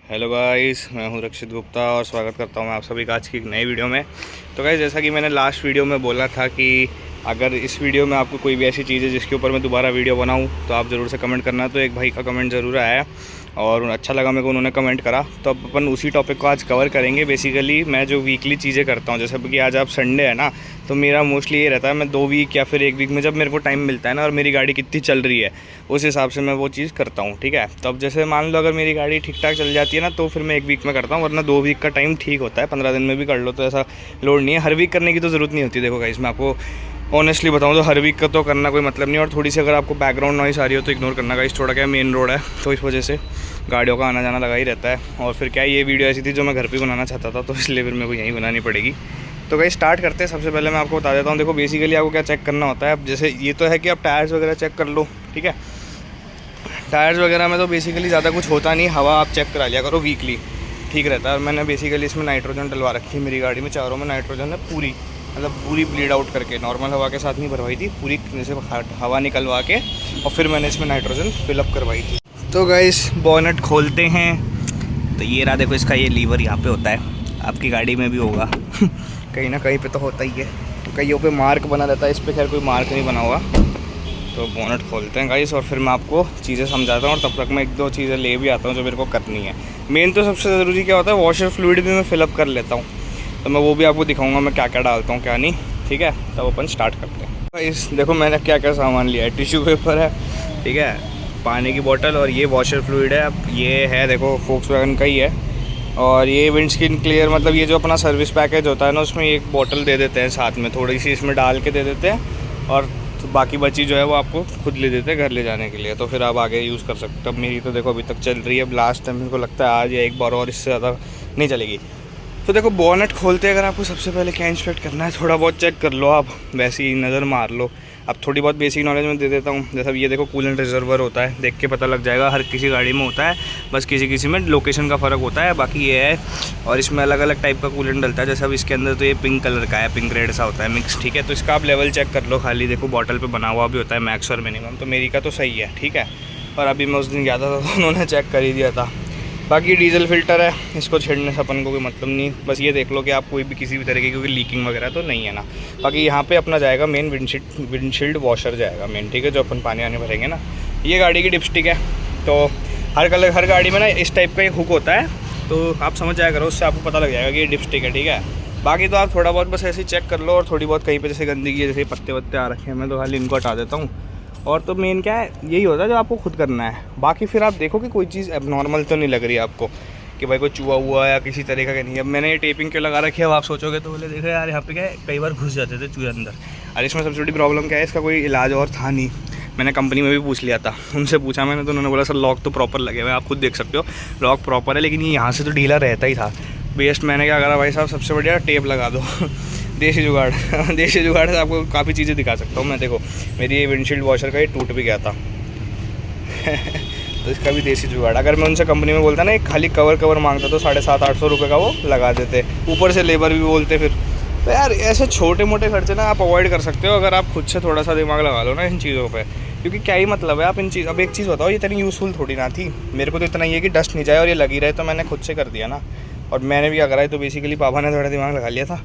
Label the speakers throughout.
Speaker 1: Hello guys, मैं हूं रक्षित गुप्ता और स्वागत करता हूं मैं आप सभी का आज की एक नई वीडियो में। तो गाइस, जैसा कि मैंने लास्ट वीडियो में बोला था कि अगर इस वीडियो में आपको कोई भी ऐसी चीज़ है जिसके ऊपर मैं दोबारा वीडियो बनाऊं तो आप ज़रूर से कमेंट करना। तो एक भाई का कमेंट ज़रूर आया और अच्छा लगा मेरे को, उन्होंने कमेंट करा, तो अब अपन उसी टॉपिक को आज कवर करेंगे। बेसिकली मैं जो वीकली चीज़ें करता हूँ, जैसे कि आज आप संडे है ना, तो मेरा मोस्टली ये रहता है, मैं 2 वीक या फिर 1 वीक में जब मेरे को टाइम मिलता है ना और मेरी गाड़ी कितनी चल रही है उस हिसाब से मैं वो चीज़ करता हूँ। ठीक है, तो अब जैसे मान लो अगर मेरी गाड़ी ठीक ठाक चल जाती है ना तो फिर मैं 1 वीक में करता हूँ, वरना 2 वीक का टाइम ठीक होता है। 15 दिन में भी कर लो तो ऐसा लोड नहीं है। हर वीक करने की तो ज़रूरत नहीं होती। देखो गाइस, मैं आपको ऑनेस्टली बताऊँ तो हर वीक का तो करना कोई मतलब नहीं। और थोड़ी सी अगर आपको बैकग्राउंड नॉइस आ रही हो तो इग्नोर करना गाइस, थोड़ा क्या मेन रोड है तो इस वजह से गाड़ियों का आना जाना लगा ही रहता है। और फिर क्या, ये वीडियो ऐसी थी जो मैं घर पे बनाना चाहता था, तो इसलिए फिर मेरे को यहीं बनानी पड़ेगी। तो गाइस स्टार्ट करते हैं। सबसे पहले मैं आपको बता देता हूँ, देखो बेसिकली आपको क्या चेक करना होता है। अब जैसे ये तो है कि आप टायर्स वगैरह चेक कर लो, ठीक है। टायर्स वगैरह में तो बेसिकली ज़्यादा कुछ होता नहीं, हवा आप चेक करा लिया करो वीकली, ठीक रहता है। और मैंने बेसिकली इसमें नाइट्रोजन डलवा रखी है मेरी गाड़ी में, चारों में नाइट्रोजन है पूरी, मतलब पूरी ब्लीड आउट करके, नॉर्मल हवा के साथ नहीं भरवाई थी, पूरी जैसे हवा निकलवा के और फिर मैंने इसमें नाइट्रोजन फिलअप करवाई थी। तो गाइस बॉनेट खोलते हैं, तो ये रहा, देखो इसका ये लीवर यहाँ पे होता है, आपकी गाड़ी में भी होगा कहीं ना कहीं पे तो होता ही है, कईयों पे मार्क बना रहता है, इस पर खैर कोई मार्क नहीं बना हुआ। तो बोनट खोलते हैं गाइस और फिर मैं आपको चीज़ें समझाता हूँ और तब तक मैं 1-2 चीज़ें ले भी आता हूँ जो मेरे को करनी है। मेन तो सबसे ज़रूरी क्या होता है, वॉशर फ्लूइड भी मैं फिलअप कर लेता हूँ, तो मैं वो भी आपको दिखाऊंगा मैं क्या क्या डालता हूँ क्या नहीं, ठीक है। तब अपन स्टार्ट करते हैं। गाइस देखो मैंने क्या क्या सामान लिया है, टिश्यू पेपर है, ठीक है, पानी की बोतल, और ये वॉशर फ्लूइड है। अब ये है देखो फोक्सवैगन का ही है, और ये विंडस्क्रीन क्लियर, मतलब ये जो अपना सर्विस पैकेज होता है ना उसमें एक बोतल दे देते हैं साथ में, थोड़ी सी इसमें डाल के दे देते हैं, और तो बाकी बची जो है वो आपको खुद ले देते हैं घर ले जाने के लिए, तो फिर आप आगे यूज़ कर सकते हो। अब मेरी तो देखो अभी तक चल रही है, लास्ट टाइम मेरे को लगता है आज या एक बार और, इससे ज़्यादा नहीं चलेगी। तो देखो बॉनेट खोलते हैं, अगर आपको सबसे पहले क्या इंस्पेक्ट करना है, थोड़ा बहुत चेक कर लो आप, वैसे ही नज़र मार लो। अब थोड़ी बहुत बेसिक नॉलेज में दे देता हूँ, जैसा ये देखो कूलेंट रिजर्वर होता है, देख के पता लग जाएगा, हर किसी गाड़ी में होता है, बस किसी किसी में लोकेशन का फ़र्क होता है, बाकी ये है। और इसमें अलग अलग टाइप का कूलेंट डलता है, जैसे अब इसके अंदर तो ये पिंक कलर का है, पिंक रेड सा होता है मिक्स, ठीक है। तो इसका आप लेवल चेक कर लो खाली, देखो बॉटल पर बना हुआ भी होता है मैक्स और मिनिमम, तो मेरी का तो सही है, ठीक है। और अभी मैं उस दिन गया था तो उन्होंने चेक कर ही दिया था। बाकी डीजल फिल्टर है, इसको छेड़ने से अपन को कोई मतलब नहीं, बस ये देख लो कि आप कोई भी किसी भी तरीके की क्योंकि लीकिंग वगैरह तो नहीं है ना। बाकी यहाँ पे अपना जाएगा मेन विंडशील्ड वॉशर जाएगा मेन, ठीक है, जो अपन पानी आने भरेंगे ना। ये गाड़ी की डिपस्टिक है, तो हर गाड़ी में ना इस टाइप का एक हुक होता है, तो आप समझ जाया करो, उससे आपको पता लग जाएगा कि ये डिपस्टिक है, ठीक है। बाकी तो आप थोड़ा बहुत बस ऐसे ही चेक कर लो, और थोड़ी बहुत कहीं पर जैसे गंदगी है, जैसे पत्ते वत्ते आ रखे हैं, मैं तो खाली इनको हटा देता हूँ। और तो मेन क्या है, यही होता है जो आपको खुद करना है। बाकी फिर आप देखो कि कोई चीज़ एबनॉर्मल तो नहीं लग रही है आपको, कि भाई कोई चूहा हुआ या किसी तरीका का नहीं। अब मैंने ये टेपिंग क्यों लगा रखी है, अब आप सोचोगे तो बोले देखो यार यहाँ पे क्या है, कई बार घुस जाते थे चूहे अंदर। और इसमें सबसे बड़ी प्रॉब्लम क्या है, इसका कोई इलाज और था नहीं। मैंने कंपनी में भी पूछ लिया था, उनसे पूछा मैंने, तो उन्होंने बोला सर लॉक तो प्रॉपर लगे हुए, आप खुद देख सकते हो लॉक प्रॉपर है, लेकिन ये यहाँ से तो ढीला रहता ही था। बेस्ट मैंने क्या करा भाई साहब, सबसे बढ़िया टेप लगा दो देसी जुगाड़ देसी जुगाड़ से आपको काफ़ी चीज़ें दिखा सकता हूँ मैं। देखो मेरी ये विंडशील्ड वॉशर का ये टूट भी गया था तो इसका भी देसी जुगाड़। अगर मैं उनसे कंपनी में बोलता ना, एक खाली कवर मांगता तो 750-800 रुपये का वो लगा देते, ऊपर से लेबर भी बोलते फिर। तो यार ऐसे छोटे मोटे खर्चे ना आप अवॉइड कर सकते हो अगर आप खुद से थोड़ा सा दिमाग लगा लो ना इन चीज़ों पे, क्योंकि क्या ही मतलब है आप इन चीज़। अब एक चीज़ बताओ, ये इतनी यूज़फुल थोड़ी ना थी, मेरे को तो इतना ही है कि डस्ट नहीं जाए और ये लगी रहे, तो मैंने खुद से कर दिया ना। और मैंने भी क्या करा है, तो बेसिकली पापा ने थोड़ा दिमाग लगा लिया था।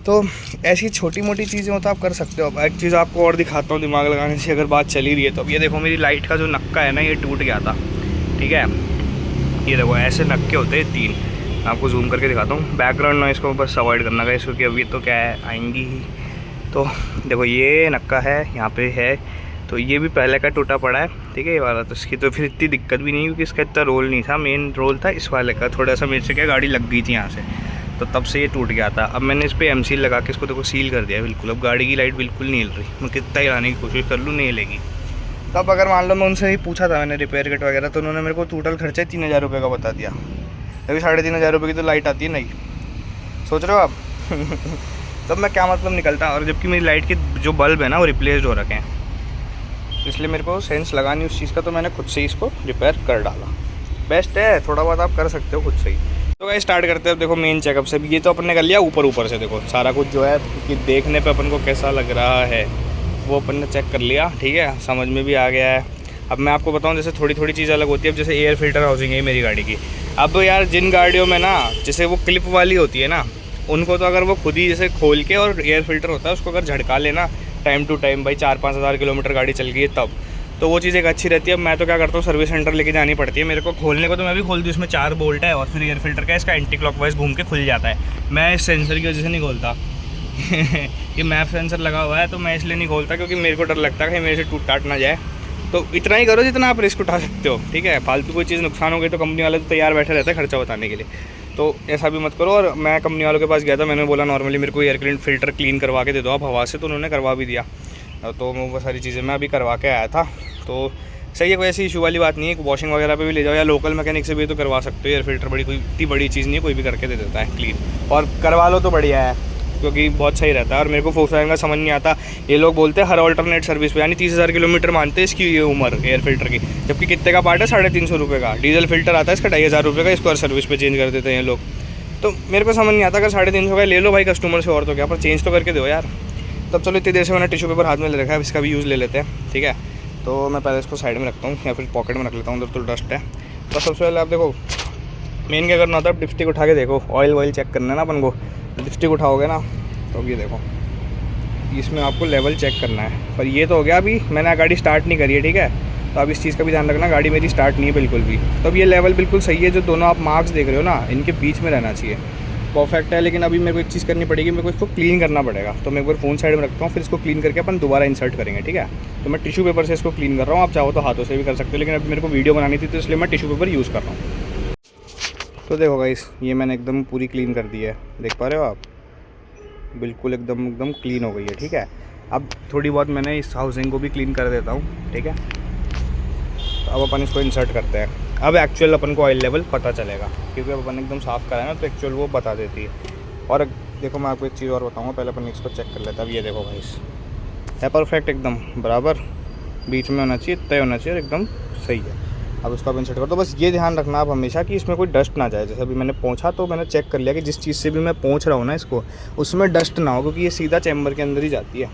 Speaker 1: तो ऐसी छोटी मोटी चीज़ें हो तो आप कर सकते हो। अब एक चीज़ आपको और दिखाता हूँ दिमाग लगाने से, अगर बात चली रही है तो अब ये देखो मेरी लाइट का जो नक्का है ना, ये टूट गया था, ठीक है। ये देखो ऐसे नक्के होते हैं 3, आपको जूम करके दिखाता हूँ। बैकग्राउंड नॉइस को बस अवॉइड करना है, क्योंकि अभी तो क्या है आएंगी ही। तो देखो ये नक्का है, यहाँ पे है, तो ये भी पहले का टूटा पड़ा है, ठीक है ये वाला। तो इसकी तो फिर इतनी दिक्कत भी नहीं, क्योंकि इसका इतना रोल नहीं था, मेन रोल था इस वाले का, थोड़ा सा मेरे से क्या गाड़ी लग गई थी यहाँ से, तो तब से ये टूट गया था। अब मैंने इस पर एम सील लगा के इसको देखो सील कर दिया बिल्कुल। अब गाड़ी की लाइट बिल्कुल नहीं हिल रही, मैं कितना ही लाने की कोशिश कर लूँ नहीं हिलेगी। तो अब अगर मान लो मैं उनसे ही पूछा था मैंने रिपेयर किट वगैरह, तो उन्होंने मेरे को टोटल खर्चा 3000 रुपये का बता दिया। अभी 3500 रुपये की तो लाइट आती है नहीं, सोच रहे हो आप तब मैं क्या मतलब निकलता। और जबकि मेरी लाइट के जो बल्ब है ना वो रिप्लेस्ड हो रखे हैं, इसलिए मेरे को सेंस लगा नहीं उस चीज़ का, तो मैंने खुद से ही इसको रिपेयर कर डाला। बेस्ट है, थोड़ा बहुत आप कर सकते हो खुद से ही। तो गाइस स्टार्ट करते हैं। अब देखो मेन चेकअप से, ये तो अपन ने कर लिया ऊपर से, देखो सारा कुछ जो है कि देखने पे अपन को कैसा लग रहा है वो अपन ने चेक कर लिया, ठीक है, समझ में भी आ गया है। अब मैं आपको बताऊं, जैसे थोड़ी थोड़ी चीज़ अलग होती है। अब जैसे एयर फिल्टर हाउसिंग है मेरी गाड़ी की, अब यार जिन गाड़ियों में ना जैसे वो क्लिप वाली होती है ना, उनको तो अगर वो खुद ही जैसे खोल के, और एयर फिल्टर होता है उसको अगर झटका लेना टाइम टू टाइम, भाई 4-5 हज़ार किलोमीटर गाड़ी चल गई है तब, तो वो चीज़ एक अच्छी रहती है। मैं तो क्या करता हूँ, सर्विस सेंटर लेके जानी पड़ती है मेरे को। खोलने को तो मैं भी खोल दूँ, इसमें 4 बोल्ट है और फिर एयर फिल्टर का इसका एंटी क्लॉकवाइज घूम के खुल जाता है। मैं इस सेंसर की वजह से नहीं खोलता ये मैप सेंसर लगा हुआ है तो मैं इसलिए नहीं खोलता, क्योंकि मेरे को डर लगता है कि मेरे से टूट टाट ना जाए। तो इतना ही करो जितना आप रिस्क उठा सकते हो, ठीक है। फालतू कोई चीज़ नुकसान हो गई तो कंपनी वाले तो तैयार बैठे रहते हैं खर्चा बताने के लिए, तो ऐसा भी मत करो। और मैं कंपनी वालों के पास गया था, मैंने बोला नॉर्मली मेरे को एयर फिल्टर क्लीन करवा के दे दो आप हवा से, तो उन्होंने करवा भी दिया। तो वो सारी चीज़ें मैं अभी करवा के आया था, तो सही है, कोई ऐसी इशू वाली बात नहीं है। वॉशिंग वगैरह पे भी ले जाओ या लोकल मैकेनिक से भी तो करवा सकते हो। एयर फिल्टर कोई इतनी बड़ी चीज़ नहीं है, कोई भी करके दे देता है क्लीन, और करवा लो तो बढ़िया है, क्योंकि बहुत सही रहता है। और मेरे को फोक्सवैगन का समझ नहीं आता, ये लोग बोलते हैं हर अल्टरनेट सर्विस पे, यानी 30,000 किलोमीटर मानते हैं इसकी ये उम्र एयर फिल्टर की, जबकि कितने का पार्ट है, 350 रुपये का। डीजल फिल्टर आता है इसका 2,500 रुपये का, इसको हर सर्विस पे चेंज कर देते हैं ये लोग। तो मेरे को समझ नहीं आता, अगर 350 का ले लो भाई कस्टमर से, और तो क्या, पर चेंज तो करके दो यार। तब चलो, इतनी देर से मैंने टिश्यू पेपर हाथ में ले रखा है, इसका भी यूज़ ले लेते हैं, ठीक है। तो मैं पहले इसको साइड में रखता हूँ या फिर पॉकेट में रख लेता हूँ, उधर तो डस्ट है। तो सबसे पहले आप देखो मेन क्या करना होता है, डिपस्टिक उठा के देखो, ऑयल चेक करना है ना अपन को। डिपस्टिक उठाओगे ना तो ये देखो, इसमें आपको लेवल चेक करना है। पर ये तो हो गया, अभी मैंने गाड़ी स्टार्ट नहीं करी है, ठीक है। तो अब इस चीज़ का भी ध्यान रखना, गाड़ी मेरी स्टार्ट नहीं है बिल्कुल भी। तो अब ये लेवल बिल्कुल सही है, जो दोनों आप मार्क्स देख रहे हो ना, इनके बीच में रहना चाहिए, परफेक्ट है। लेकिन अभी मेरे को एक चीज़ करनी पड़ेगी, मेरे को इसको क्लीन करना पड़ेगा। तो मैं एक बार फ़ोन साइड में रखता हूँ, फिर इसको क्लीन करके अपन दोबारा इंसर्ट करेंगे, ठीक है। तो मैं टिश्यू पेपर से इसको क्लीन कर रहा हूँ, आप चाहो तो हाथों से भी कर सकते हो, लेकिन अभी मेरे को वीडियो बनानी थी तो इसलिए मैं टिश्यू पेपर यूज़ कर रहा हूँ। तो देखो गाइस, ये मैंने एकदम पूरी क्लीन कर दी है, देख पा रहे हो आप, बिल्कुल एकदम क्लीन हो गई है, ठीक है। अब थोड़ी बहुत मैंने इस हाउसिंग को भी क्लीन कर देता हूँ, ठीक है। तो अब अपन इसको इंसर्ट करते हैं। अब एक्चुअल अपन को ऑयल लेवल पता चलेगा, क्योंकि अब अपन एकदम साफ़ करा है ना, तो एक्चुअल वो बता देती है। और देखो मैं आपको एक चीज़ और बताऊँगा, पहले अपन इसको चेक कर लेते हैं। अब ये देखो भाई, है परफेक्ट, एकदम बराबर, बीच में होना चाहिए, तय होना चाहिए, और एकदम सही है। अब उसको आप इंसर्ट करो। तो बस ये ध्यान रखना आप हमेशा कि इसमें कोई डस्ट ना जाए। जैसे अभी मैंने पोंछा तो मैंने चेक कर लिया कि जिस चीज़ से भी मैं पोंछ रहा हूँ ना इसको, उसमें डस्ट ना हो, क्योंकि ये सीधा चैम्बर के अंदर ही जाती है,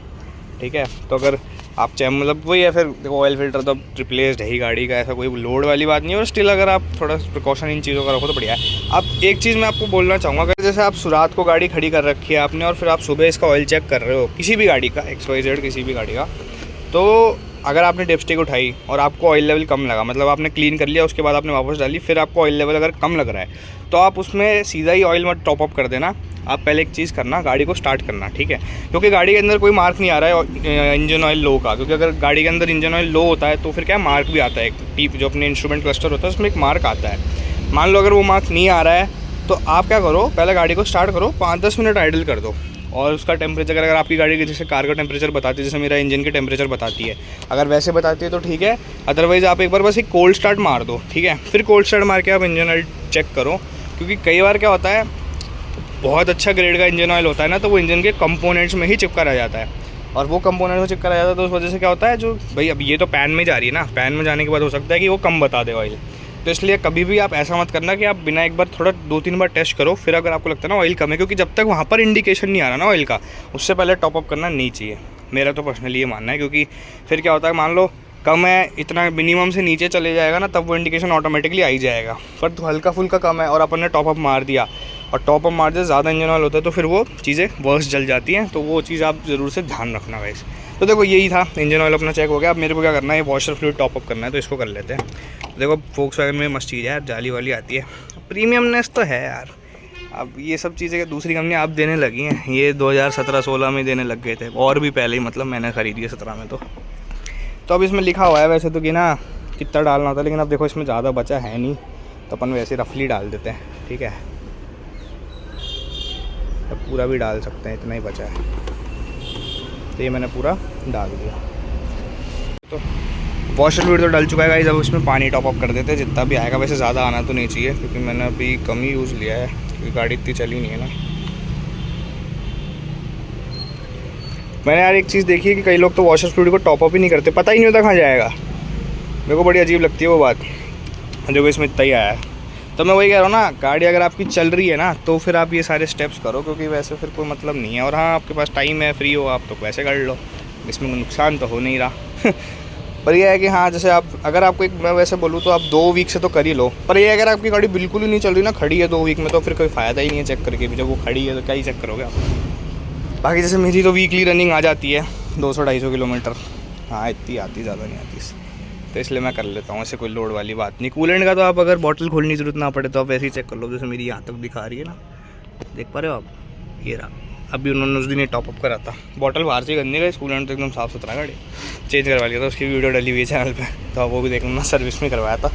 Speaker 1: ठीक है। तो अगर आप मतलब वही है, फिर देखो ऑयल फिल्टर तो अब रिप्लेस्ड है ही गाड़ी का, ऐसा कोई लोड वाली बात नहीं है। और स्टिल अगर आप थोड़ा प्रिकॉशन इन चीज़ों का रखो तो बढ़िया है। अब एक चीज़ मैं आपको बोलना चाहूँगा, अगर जैसे आप रात को गाड़ी खड़ी कर रखी है आपने, और फिर आप सुबह इसका ऑयल चेक कर रहे हो किसी भी गाड़ी का, XYZ किसी भी गाड़ी का, तो अगर आपने डिपस्टिक उठाई और आपको ऑयल लेवल कम लगा, मतलब आपने क्लीन कर लिया, उसके बाद आपने वापस डाली, फिर आपको ऑयल लेवल अगर कम लग रहा है, तो आप उसमें सीधा ही ऑयल मत टॉप अप कर देना। आप पहले एक चीज़ करना, गाड़ी को स्टार्ट करना, ठीक है। क्योंकि गाड़ी के अंदर कोई मार्क नहीं आ रहा है इंजन ऑयल लो का, क्योंकि अगर गाड़ी के अंदर इंजन ऑयल लो होता है तो फिर क्या मार्क भी आता है, एक टीप जो अपने इंस्ट्रूमेंट क्लस्टर होता है उसमें एक मार्क आता है। मान लो अगर वो मार्क नहीं आ रहा है, तो आप क्या करो, पहले गाड़ी को स्टार्ट करो, 5-10 मिनट आइडल कर दो, और उसका टेम्परेचर अगर आपकी गाड़ी की जैसे कार का टेम्परेचर बताती है, जैसे मेरा इंजन के टेम्परेचर बताती है, अगर वैसे बताती है तो ठीक है। अदरवाइज़ आप एक बार बस एक कोल्ड स्टार्ट मार दो, ठीक है। फिर कोल्ड स्टार्ट मार के आप इंजन ऑयल चेक करो, क्योंकि कई बार क्या होता है, बहुत अच्छा ग्रेड का इंजन ऑयल होता है ना, तो वो इंजन के कंपोनेंट्स में ही चिपका रह जाता है, और वो कंपोनेंट में चिपका रह जाता है, तो उस वजह से क्या होता है, जो भाई अब ये तो पैन में जा रही है ना, पैन में जाने के बाद हो सकता है कि वो कम बता दे ऑयल। तो इसलिए कभी भी आप ऐसा मत करना कि आप बिना एक बार थोड़ा 2-3 बार टेस्ट करो, फिर अगर आपको लगता है ना ऑयल कम है, क्योंकि जब तक वहाँ पर इंडिकेशन नहीं आ रहा ना ऑयल का, उससे पहले टॉपअप करना नहीं चाहिए। मेरा तो पर्सनली ये मानना है, क्योंकि फिर क्या होता है, मान लो कम है, इतना मिनिमम से नीचे चले जाएगा ना, तब वो इंडिकेशन ऑटोमेटिकली आ ही जाएगा। पर तो हल्का फुल्का कम है और अपन ने टॉपअप मार दिया, और टॉपअप मार दिया ज़्यादा इंजन ऑयल होता है, तो फिर वो चीज़ें वर्स जल जाती हैं। तो वो चीज़ आप ज़रूर से ध्यान रखना गाइस। तो देखो यही था, इंजन ऑयल अपना चेक हो गया। अब मेरे को क्या करना है, वॉशर फ्लूइड टॉपअप करना है, तो इसको कर लेते हैं। देखो फोक्सवैगन में मस्त चीज़ है यार, जाली वाली आती है, प्रीमियमनेस तो है यार। अब ये सब चीज़ें दूसरी कंपनी आप देने लगी हैं, ये 2017-16 में देने लग गए थे, और भी पहले ही, मतलब मैंने ख़रीदी है 17 में। तो अब इसमें लिखा हुआ है वैसे तो कि ना कितना डालना होता है, लेकिन अब देखो इसमें ज़्यादा बचा है नहीं, तो अपन वैसे रफली डाल देते हैं, ठीक है। अब पूरा भी डाल सकते हैं, इतना ही बचा है, तो ये मैंने पूरा डाल दिया। तो वॉशर फ्लूइड तो डल चुका है गाइस, अब इसमें पानी टॉप अप कर देते हैं जितना भी आएगा। वैसे ज़्यादा आना तो नहीं चाहिए, क्योंकि मैंने अभी कम ही यूज़ लिया है, क्योंकि गाड़ी इतनी चली नहीं है ना। मैंने यार एक चीज़ देखी है कि कई लोग तो वॉशर फ्लूइड को टॉप अप ही नहीं करते, पता ही नहीं होता कहाँ जाएगा। मेरे को बड़ी अजीब लगती है वो बात, जो इसमें इतना ही आया है। तो मैं वही कह रहा हूँ ना, गाड़ी अगर आपकी चल रही है ना, तो फिर आप ये सारे स्टेप्स करो, क्योंकि वैसे फिर कोई मतलब नहीं है। और हाँ, आपके पास टाइम है, फ्री हो आप, तो वैसे कर लो, इसमें नुकसान तो हो नहीं रहा। पर ये है कि हाँ, जैसे आप अगर आपको एक मैं वैसे बोलूँ तो आप 2 वीक से तो कर ही लो। पर ये अगर आपकी गाड़ी बिल्कुल ही नहीं चल रही ना, खड़ी है 2 वीक में, तो फिर कोई फ़ायदा ही नहीं है चेक करके भी। जब वो खड़ी है तो क्या ही चेक करोगे आप। बाकी जैसे मेरी तो वीकली रनिंग आ जाती है 200-250 किलोमीटर। हाँ, इतनी आती, ज़्यादा नहीं आती, तो इसलिए मैं कर लेता हूँ। ऐसे कोई लोड वाली बात नहीं। कूलेंट का तो आप अगर बॉटल खोलने की ज़रूरत ना पड़े तो आप ऐसे ही चेक कर लो। जैसे मेरी यहाँ तक दिखा रही है ना, देख पा रहे हो आप, ये रहा। अभी उन्होंने उस दिन ये टॉपअप करा था। बॉटल बाहर से गंदी गई, कूलेंट तो एकदम साफ़ सुथरा गाड़ी चेंज करवा लिया था। उसकी वीडियो डली हुई है चैनल पे, तो आप वो भी देख लेना। सर्विस में करवाया था,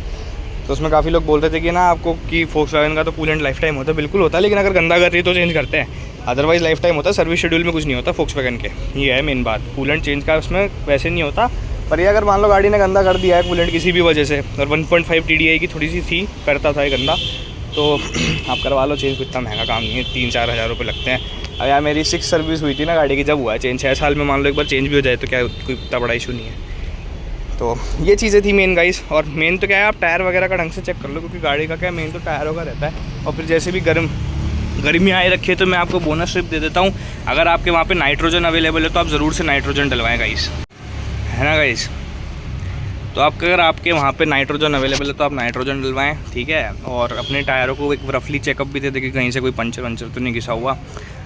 Speaker 1: तो उसमें काफ़ी लोग बोलते थे कि ना आपको कि फोक्सवैगन का तो कूलेंट लाइफ टाइम होता है। बिल्कुल होता है, लेकिन अगर गंदा कर रही है तो चेंज करते हैं, अदरवाइज़ लाइफ टाइम होता है। सर्विस शेड्यूल में कुछ नहीं होता फोक्सवैगन के, ये है मेन बात। कूलेंट चेंज का उसमें वैसे नहीं होता। पर ये अगर मान लो गाड़ी ने गंदा कर दिया है कूलेंट किसी भी वजह से, और 1.5 TDI की थोड़ी सी थी, करता था ये गंदा, तो आप करवा लो चेंज। इतना महंगा काम नहीं है, 3-4 हज़ार रुपये लगते हैं। अब यार मेरी 6 सर्विस हुई थी ना गाड़ी की, जब हुआ है चेंज। 6 साल में मान लो एक बार चेंज भी हो जाए तो क्या कोई इतना बड़ा इशू नहीं है। तो ये चीज़ें थी मेन गाइस। और मेन तो क्या है, आप टायर वगैरह का ढंग से चेक कर लो, क्योंकि गाड़ी का क्या मेन तो टायरों का रहता है। और फिर जैसे भी गर्मी आए रखी तो मैं आपको बोनस ट्रिप दे देता हूँ। अगर आपके वहाँ पे नाइट्रोजन अवेलेबल है तो आप ज़रूर से नाइट्रोजन डलवाएं गाइस, है ना गाइस। तो अगर आपके वहाँ पे नाइट्रोजन अवेलेबल है तो आप नाइट्रोजन डलवाएं, ठीक है। और अपने टायरों को एक रफली चेकअप भी दे दें कि कहीं से कोई पंचर वंचर तो नहीं घिसा हुआ,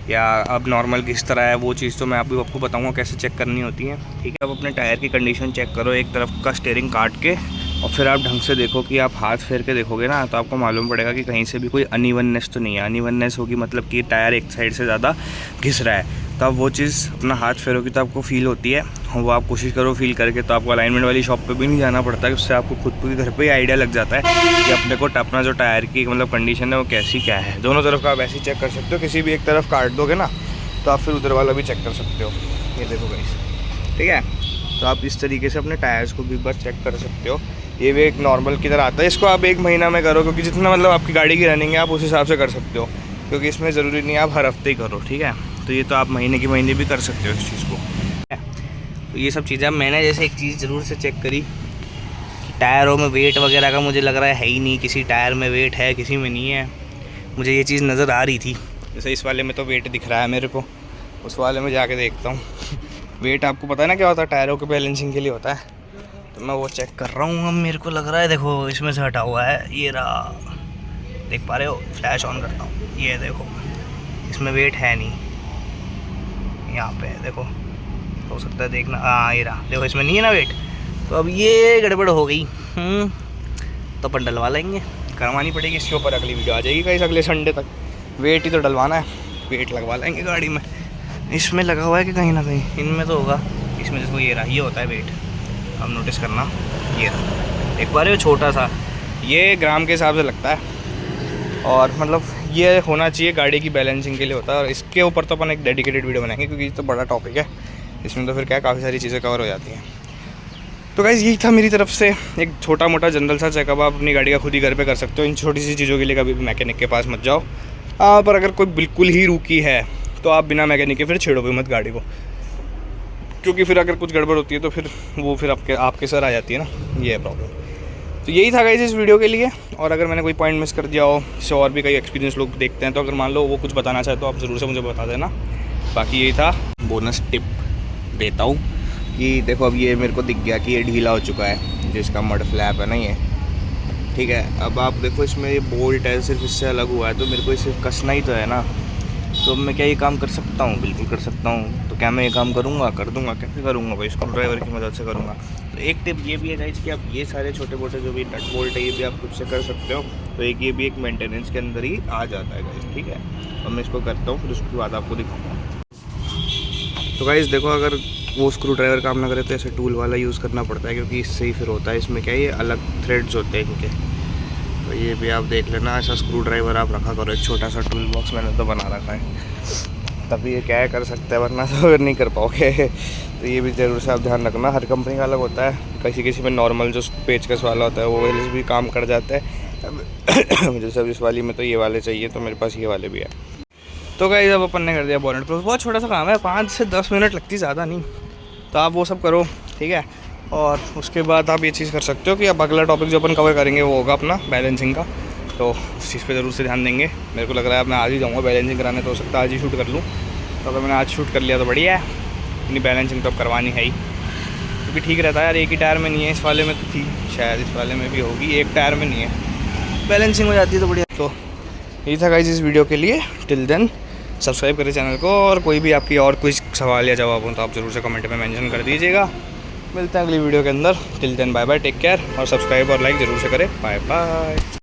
Speaker 1: या अब नॉर्मल किस तरह है, वो चीज़ तो मैं आपको बताऊंगा कैसे चेक करनी होती है, ठीक है। अब अपने टायर की कंडीशन चेक करो, एक तरफ का स्टीयरिंग काट के, और फिर आप ढंग से देखो कि आप हाथ फेर के देखोगे ना, तो आपको मालूम पड़ेगा कि कहीं से भी कोई अनइवननेस तो नहीं है। अनइवननेस होगी मतलब कि टायर एक साइड से ज़्यादा घिस रहा है, तो आप वो चीज़ अपना हाथ फेरोगी तो आपको फील होती है। वो आप कोशिश करो फील करके, तो आपको अलाइनमेंट वाली शॉप पे भी नहीं जाना पड़ता है। उससे आपको खुद को घर पे ही आइडिया लग जाता है कि अपने को अपना जो टायर की मतलब कंडीशन है वो कैसी क्या है। दोनों तरफ का आप ऐसे ही चेक कर सकते हो। किसी भी एक तरफ काट दोगे ना तो आप फिर उधर वाला भी चेक कर सकते हो। ये देखो गाइस, ठीक है। तो आप इस तरीके से अपने टायर्स को भी एक बार चेक कर सकते हो। ये भी एक नॉर्मल की तरह आता है। इसको आप 1 महीना में करो, क्योंकि जितना मतलब आपकी गाड़ी की रनिंग है आप उस हिसाब से कर सकते हो, क्योंकि इसमें ज़रूरी नहीं है आप हर हफ्ते ही करो, ठीक है। तो ये तो आप महीने की महीने भी कर सकते हो इस चीज़ को। तो ये सब चीज़ें मैंने जैसे एक चीज़ ज़रूर से चेक करी कि टायरों में वेट वगैरह का मुझे लग रहा है ही नहीं। किसी टायर में वेट है, किसी में नहीं है। मुझे ये चीज़ नज़र आ रही थी। जैसे इस वाले में तो वेट दिख रहा है मेरे को, उस वाले में जाके देखता हूँ। वेट आपको पता है ना क्या होता है, टायरों के बैलेंसिंग के लिए होता है। तो मैं वो चेक कर रहा हूँ। अब मेरे को लग रहा है, देखो इसमें से हटा हुआ है, ये रहा, देख पा रहे हो। फ्लैश ऑन करता हूँ, ये देखो इसमें वेट है नहीं, यहाँ पे देखो, हो सकता है देखना, हाँ ये रहा, देखो इसमें नहीं है ना वेट। तो अब ये गड़बड़ हो गई। तो अपन डलवा लेंगे, करवानी पड़ेगी इसके ऊपर। अगली वीडियो आ जाएगी गाइस अगले संडे तक। वेट ही तो डलवाना है, वेट लगवा लेंगे गाड़ी में। इसमें लगा हुआ है कि कहीं ना कहीं इनमें तो होगा। इसमें देखो ये रहा, ये होता है वेट। अब नोटिस करना, ये रहा, एक बार ये छोटा सा, ये ग्राम के हिसाब से लगता है। और मतलब ये होना चाहिए गाड़ी की बैलेंसिंग के लिए होता है। और इसके ऊपर तो अपन एक डेडिकेटेड वीडियो बनाएंगे, क्योंकि ये तो बड़ा टॉपिक है। इसमें तो फिर क्या काफ़ी सारी चीज़ें कवर हो जाती हैं। तो गाइस यही था मेरी तरफ से एक छोटा मोटा जनरल सा चेकअप। आप अपनी गाड़ी का खुद ही घर पे कर सकते हो। इन छोटी सी चीज़ों के लिए कभी भी मैकेनिक के पास मत जाओ। पर अगर कोई बिल्कुल ही रूकी है तो आप बिना मैकेनिक के फिर छेड़ो भी मत गाड़ी को, क्योंकि फिर अगर कुछ गड़बड़ होती है तो फिर वो फिर आपके सर आ जाती है ना, ये है प्रॉब्लम। तो यही था गाइस इस वीडियो के लिए। और अगर मैंने कोई पॉइंट मिस कर दिया हो, इससे और भी कई एक्सपीरियंस लोग देखते हैं, तो अगर मान लो वो कुछ बताना चाहे तो आप ज़रूर से मुझे बता देना। बाकी यही था, बोनस टिप देता हूँ कि देखो अब ये मेरे को दिख गया कि ये ढीला हो चुका है, जिसका मड फ्लैप है ना ये, ठीक है। अब आप देखो इसमें ये बोल्ट है, सिर्फ इससे अलग हुआ है, तो मेरे को इसे कसना ही तो है ना। तो मैं क्या ये काम कर सकता हूँ? बिल्कुल कर सकता हूँ। तो क्या मैं ये काम करूँगा? कर दूँगा। कैसे करूँगा भाई? स्क्रू ड्राइवर की मदद से करूँगा। तो एक टिप ये भी है गाइस कि आप ये सारे छोटे मोटे जो भी नट बोल्ट है ये भी आप खुद से कर सकते हो। तो एक ये भी एक मेंटेनेंस के अंदर ही आ जाता है गाइस, ठीक है। अब मैं इसको करता हूँ, फिर उसके बाद आपको दिखाऊँगा। तो गाइस देखो, अगर वो स्क्रू ड्राइवर काम ना करे तो ऐसे टूल वाला यूज़ करना पड़ता है, क्योंकि इससे ही फिर होता है। इसमें क्या ये अलग थ्रेड्स होते हैं इनके। तो ये भी आप देख लेना, ऐसा स्क्रू ड्राइवर आप रखा करो। एक छोटा सा टूल बॉक्स मैंने तो बना रखा है, तभी ये क्या कर सकता है, वरना तो नहीं कर पाओगे। तो ये भी ज़रूर से आप ध्यान रखना। हर कंपनी का अलग होता है। किसी में नॉर्मल जो पेचकस वाला होता है वो वाले भी काम कर जाता है। मुझे सब इस वाली में तो ये वाले चाहिए, तो मेरे पास ये वाले भी है। तो गाइस अब अपन ने कर दिया बोनेट क्लोज। बहुत छोटा सा काम है, 5 से 10 मिनट लगती, ज़्यादा नहीं। तो आप वो सब करो, ठीक है। और उसके बाद आप ये चीज़ कर सकते हो कि अब अगला टॉपिक जो अपन कवर करेंगे वो होगा अपना बैलेंसिंग का। तो उस चीज़ पे ज़रूर से ध्यान देंगे। मेरे को लग रहा है मैं आज ही जाऊँगा बैलेंसिंग कराने, तो हो सकता है आज ही शूट कर लूँ। तो अगर मैंने आज शूट कर लिया तो बढ़िया है, इतनी बैलेंसिंग तो अब करवानी है ही। क्योंकि ठीक रहता है यार। एक ही टायर में नहीं है, इस वाले में तो थी शायद, इस वाले में भी होगी, एक टायर में नहीं है, बैलेंसिंग हो जाती है तो बढ़िया। तो यही था गाइस इस वीडियो के लिए। टिल देन सब्सक्राइब करें चैनल को, और कोई भी आपकी और कोई सवाल या जवाब हो तो आप ज़रूर से कमेंट में मेंशन कर दीजिएगा। मिलते हैं अगली वीडियो के अंदर। Till then bye bye, take care, और सब्सक्राइब और लाइक ज़रूर से करें। Bye bye.